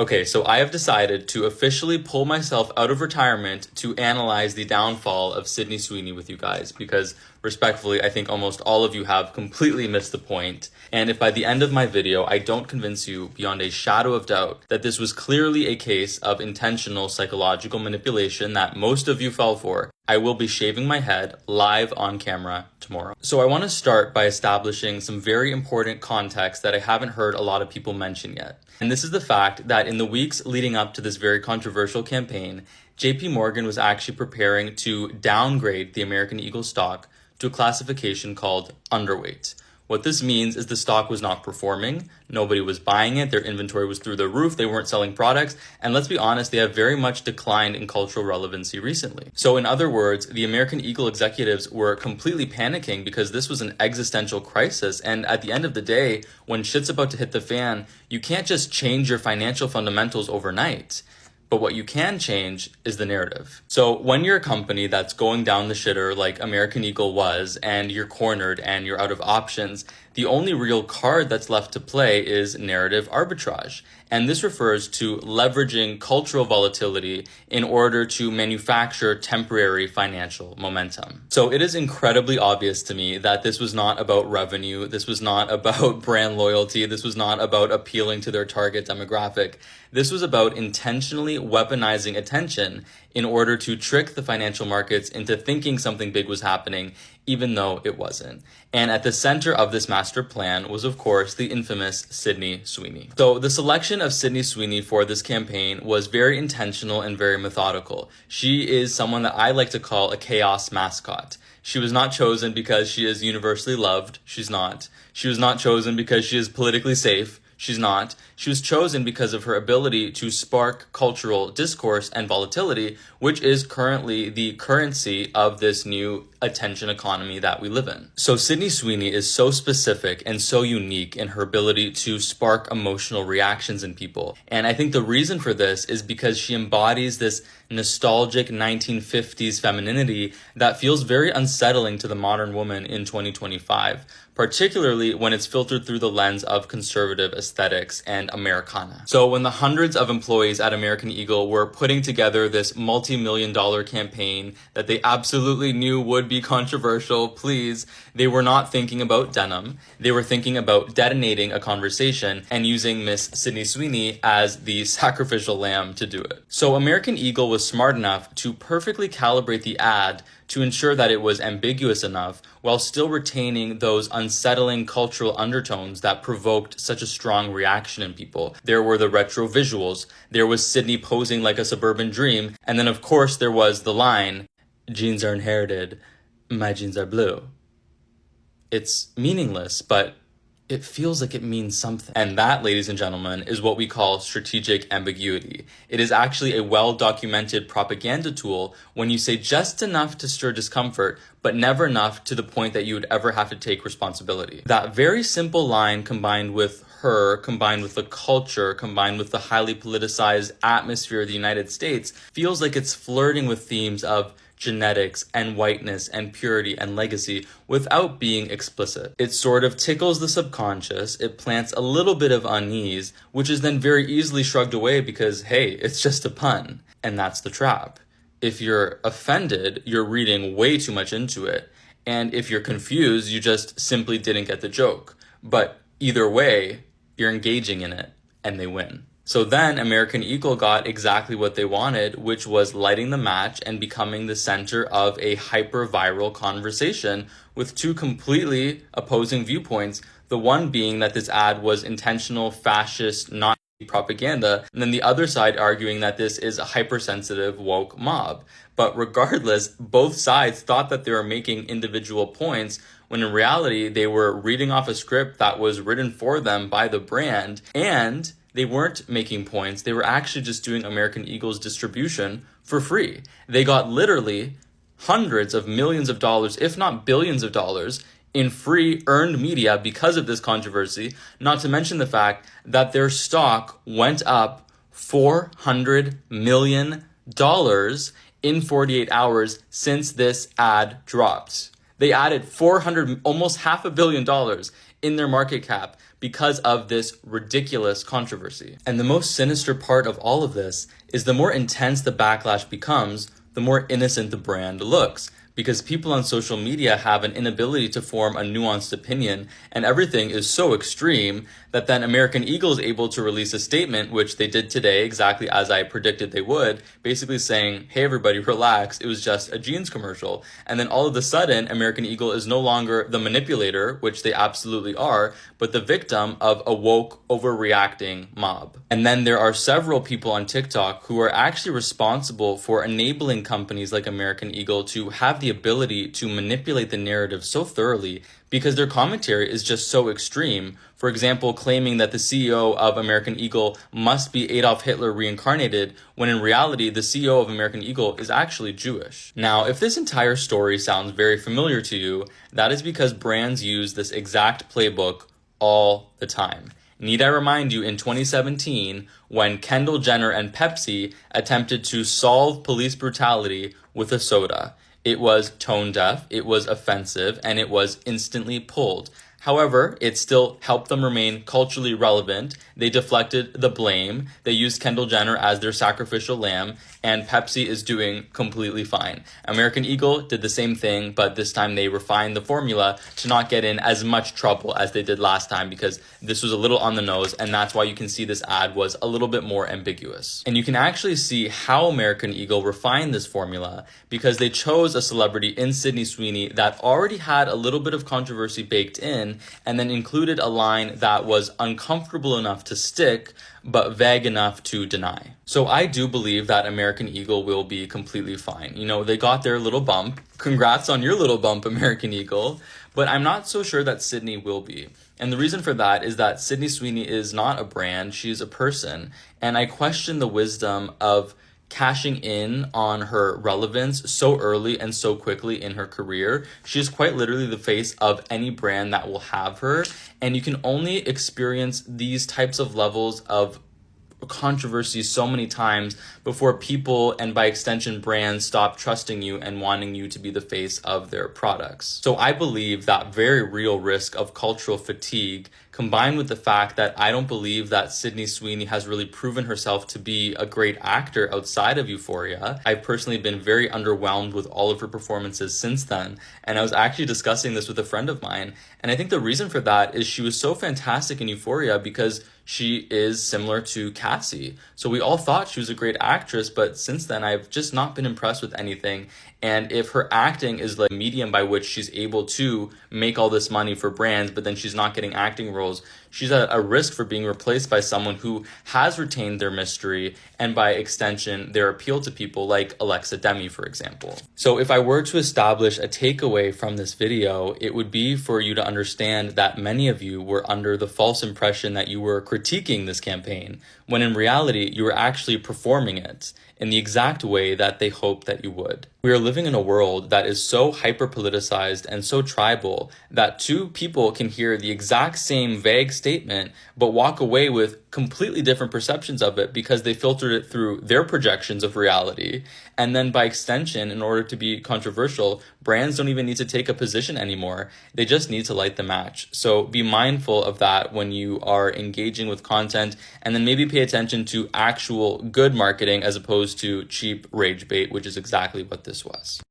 Okay, so I have decided to officially pull myself out of retirement to analyze the downfall of Sydney Sweeney with you guys, because respectfully, I think almost all of you have completely missed the point. And if by the end of my video, I don't convince you beyond a shadow of doubt that this was clearly a case of intentional psychological manipulation that most of you fell for, I will be shaving my head live on camera tomorrow. So I want to start by establishing some very important context that I haven't heard a lot of people mention yet. And this is the fact that in the weeks leading up to this very controversial campaign, JP Morgan was actually preparing to downgrade the American Eagle stock to a classification called underweight. What this means is the stock was not performing, nobody was buying it, their inventory was through the roof, they weren't selling products, and let's be honest, they have very much declined in cultural relevancy recently. So in other words, the American Eagle executives were completely panicking because this was an existential crisis, and at the end of the day, when shit's about to hit the fan, you can't just change your financial fundamentals overnight. But what you can change is the narrative. So when you're a company that's going down the shitter like American Eagle was, and you're cornered and you're out of options, the only real card that's left to play is narrative arbitrage. And this refers to leveraging cultural volatility in order to manufacture temporary financial momentum. So it is incredibly obvious to me that this was not about revenue. This was not about brand loyalty. This was not about appealing to their target demographic. This was about intentionally weaponizing attention in order to trick the financial markets into thinking something big was happening, even though it wasn't. And at the center of this master plan was, of course, the infamous Sydney Sweeney. So the selection of Sydney Sweeney for this campaign was very intentional and very methodical. She is someone that I like to call a chaos mascot. She was not chosen because she is universally loved. She's not. She was not chosen because she is politically safe. She's not. She was chosen because of her ability to spark cultural discourse and volatility, which is currently the currency of this new attention economy that we live in. So Sydney Sweeney is so specific and so unique in her ability to spark emotional reactions in people. And I think the reason for this is because she embodies this nostalgic 1950s femininity that feels very unsettling to the modern woman in 2025, particularly when it's filtered through the lens of conservative aesthetics and Americana. So when the hundreds of employees at American Eagle were putting together this multi-million-dollar campaign that they absolutely knew would be controversial, please, they were not thinking about denim. They were thinking about detonating a conversation and using Miss Sydney Sweeney as the sacrificial lamb to do it. So American Eagle was smart enough to perfectly calibrate the ad to ensure that it was ambiguous enough while still retaining those unsettling cultural undertones that provoked such a strong reaction in people. There were the retro visuals, there was Sydney posing like a suburban dream, and then of course there was the line, "Jeans are inherited, my jeans are blue." It's meaningless, but it feels like it means something. And that, ladies and gentlemen, is what we call strategic ambiguity. It is actually a well-documented propaganda tool when you say just enough to stir discomfort, but never enough to the point that you would ever have to take responsibility. That very simple line combined with her, combined with the culture, combined with the highly politicized atmosphere of the United States, feels like it's flirting with themes of genetics and whiteness and purity and legacy without being explicit. It sort of tickles the subconscious, it plants a little bit of unease, which is then very easily shrugged away because, hey, it's just a pun. And that's the trap. If you're offended, you're reading way too much into it. And if you're confused, you just simply didn't get the joke. But either way, you're engaging in it and they win. So then American Eagle got exactly what they wanted, which was lighting the match and becoming the center of a hyper-viral conversation with two completely opposing viewpoints. The one being that this ad was intentional fascist Nazi propaganda, and then the other side arguing that this is a hypersensitive woke mob. But regardless, both sides thought that they were making individual points when in reality they were reading off a script that was written for them by the brand, and they weren't making points. They were actually just doing American Eagle's distribution for free. They got literally hundreds of millions of dollars, if not billions of dollars, in free earned media because of this controversy, not to mention the fact that their stock went up $400 million in 48 hours since this ad dropped. They added almost $500 million in their market cap because of this ridiculous controversy. And the most sinister part of all of this is the more intense the backlash becomes, the more innocent the brand looks. Because people on social media have an inability to form a nuanced opinion, and everything is so extreme that then American Eagle is able to release a statement, which they did today, exactly as I predicted they would, basically saying, hey everybody, relax, it was just a jeans commercial. And then all of a sudden, American Eagle is no longer the manipulator, which they absolutely are, but the victim of a woke, overreacting mob. And then there are several people on TikTok who are actually responsible for enabling companies like American Eagle to have the ability to manipulate the narrative so thoroughly because their commentary is just so extreme. For example, claiming that the CEO of American Eagle must be Adolf Hitler reincarnated, when in reality, the CEO of American Eagle is actually Jewish. Now, if this entire story sounds very familiar to you, that is because brands use this exact playbook all the time. Need I remind you, in 2017, when Kendall Jenner and Pepsi attempted to solve police brutality with a soda, it was tone deaf, it was offensive, and it was instantly pulled. However, it still helped them remain culturally relevant. They deflected the blame. They used Kendall Jenner as their sacrificial lamb, and Pepsi is doing completely fine. American Eagle did the same thing, but this time they refined the formula to not get in as much trouble as they did last time, because this was a little on the nose, and that's why you can see this ad was a little bit more ambiguous. And you can actually see how American Eagle refined this formula, because they chose a celebrity in Sydney Sweeney that already had a little bit of controversy baked in, and then included a line that was uncomfortable enough to stick, but vague enough to deny. So I do believe that American Eagle will be completely fine. You know, they got their little bump. Congrats on your little bump, American Eagle. But I'm not so sure that Sydney will be. And the reason for that is that Sydney Sweeney is not a brand, she's a person. And I question the wisdom of cashing in on her relevance so early and so quickly in her career. She is quite literally the face of any brand that will have her, and you can only experience these types of levels of controversy so many times before people, and by extension brands, stop trusting you and wanting you to be the face of their products. So I believe that very real risk of cultural fatigue, combined with the fact that I don't believe that Sydney Sweeney has really proven herself to be a great actor outside of Euphoria. I've personally been very underwhelmed with all of her performances since then, and I was actually discussing this with a friend of mine, and I think the reason for that is she was so fantastic in Euphoria because she is similar to Cassie. So we all thought she was a great actress, but since then I've just not been impressed with anything. And if her acting is the medium by which she's able to make all this money for brands, but then she's not getting acting roles, she's at a risk for being replaced by someone who has retained their mystery and by extension their appeal to people, like Alexa Demi, for example. So if I were to establish a takeaway from this video, it would be for you to understand that many of you were under the false impression that you were critiquing this campaign, when in reality you were actually performing it in the exact way that they hoped that you would. We are living in a world that is so hyper-politicized and so tribal that two people can hear the exact same vague statement but walk away with completely different perceptions of it because they filtered it through their projections of reality. And then by extension, in order to be controversial, brands don't even need to take a position anymore. They just need to light the match. So be mindful of that when you are engaging with content, and then maybe pay attention to actual good marketing as opposed to cheap rage bait, which is exactly what this was.